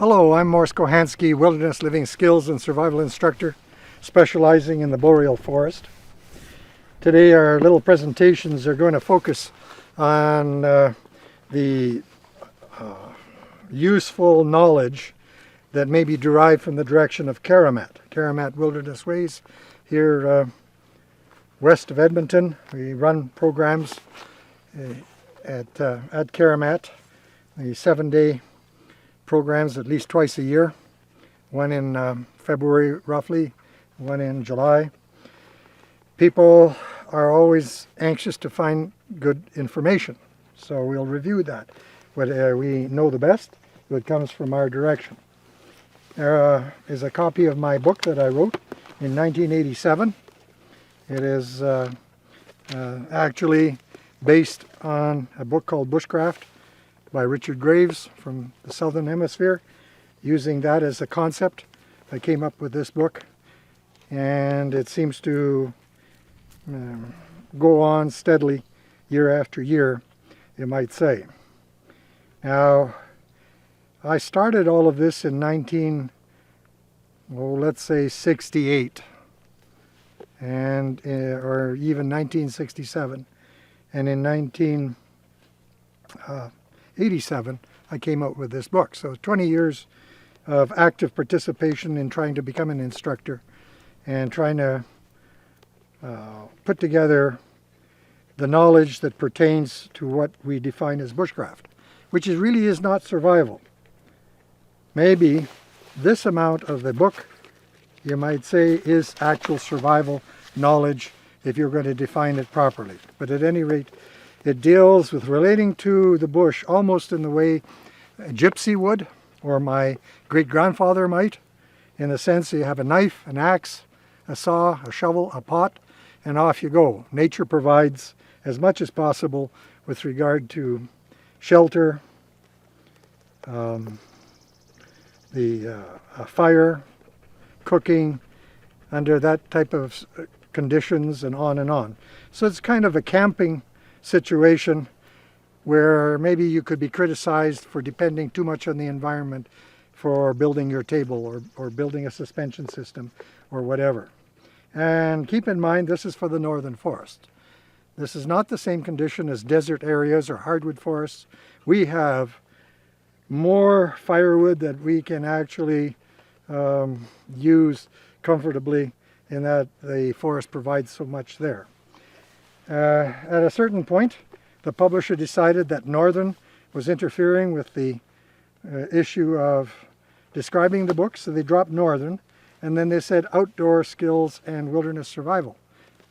Hello, I'm Kochanski, Wilderness Living Skills and Survival Instructor, specializing in the Boreal forest. Today our little presentations are going to focus on the useful knowledge that may be derived from the direction of Karamat Wilderness Ways here west of Edmonton. We run programs at Karamat, the 7-day programs at least twice a year, one in February roughly, one in July. People are always anxious to find good information, so we'll review that. What we know the best, what comes from our direction. There is a copy of my book that I wrote in 1987. It is actually based on a book called Bushcraft by Richard Graves from the Southern Hemisphere. Using that as a concept, I came up with this book, and it seems to go on steadily year after year, you might say. Now, I started all of this in 68, and or even 1967, and in 1987 I came out with this book. So 20 years of active participation in trying to become an instructor and trying to put together the knowledge that pertains to what we define as bushcraft, which really is not survival. Maybe this amount of the book, you might say, is actual survival knowledge if you're going to define it properly. But at any rate, it deals with relating to the bush almost in the way a gypsy would, or my great-grandfather might, in the sense you have a knife, an axe, a saw, a shovel, a pot, and off you go. Nature provides as much as possible with regard to shelter, fire, cooking, under that type of conditions, and on and on. So it's kind of a camping situation where maybe you could be criticized for depending too much on the environment for building your table or building a suspension system or whatever. And keep in mind, this is for the northern forest. This is not the same condition as desert areas or hardwood forests. We have more firewood that we can actually use comfortably, in that the forest provides so much there. At a certain point, the publisher decided that northern was interfering with the issue of describing the book, so they dropped northern, and then they said outdoor skills and wilderness survival.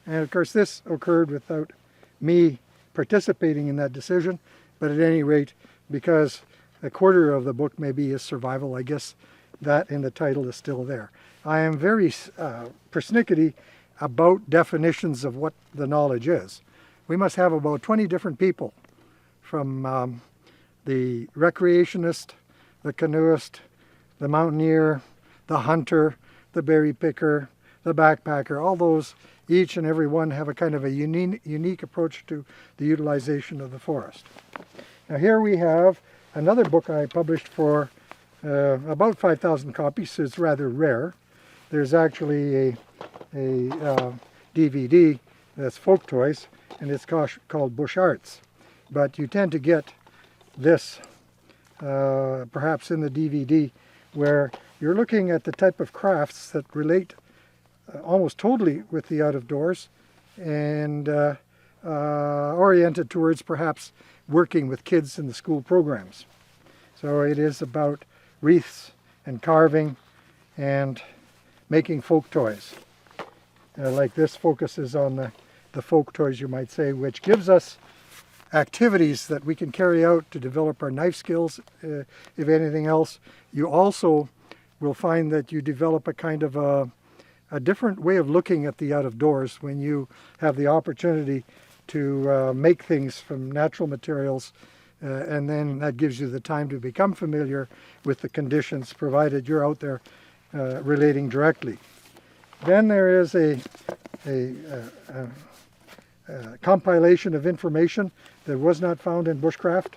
And of course this occurred without me participating in that decision, but at any rate, because a quarter of the book maybe is survival, I guess that in the title is still there. I am very persnickety about definitions of what the knowledge is. We must have about 20 different people, from the recreationist, the canoeist, the mountaineer, the hunter, the berry picker, the backpacker. All those, each and every one, have a kind of a unique approach to the utilization of the forest. Now here we have another book I published for about 5,000 copies, so it's rather rare. There's actually a DVD that's folk toys, and it's called Bush Arts. But you tend to get this perhaps in the DVD, where you're looking at the type of crafts that relate almost totally with the out of doors, and oriented towards perhaps working with kids in the school programs. So it is about wreaths and carving and making folk toys. Like this focuses on the folk toys, you might say, which gives us activities that we can carry out to develop our knife skills, if anything else. You also will find that you develop a kind of a different way of looking at the out of doors when you have the opportunity to make things from natural materials, and then that gives you the time to become familiar with the conditions, provided you're out there relating directly. Then there is a compilation of information that was not found in Bushcraft,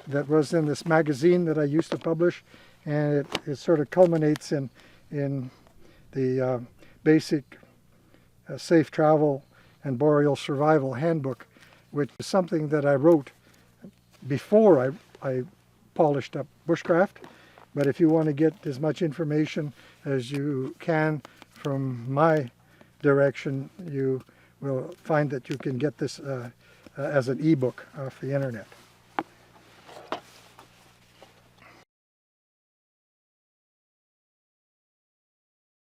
that was in this magazine that I used to publish, and it sort of culminates in the basic safe travel and boreal survival handbook, which is something that I wrote before I polished up Bushcraft. But if you want to get as much information as you can from my direction, you will find that you can get this as an ebook off the internet.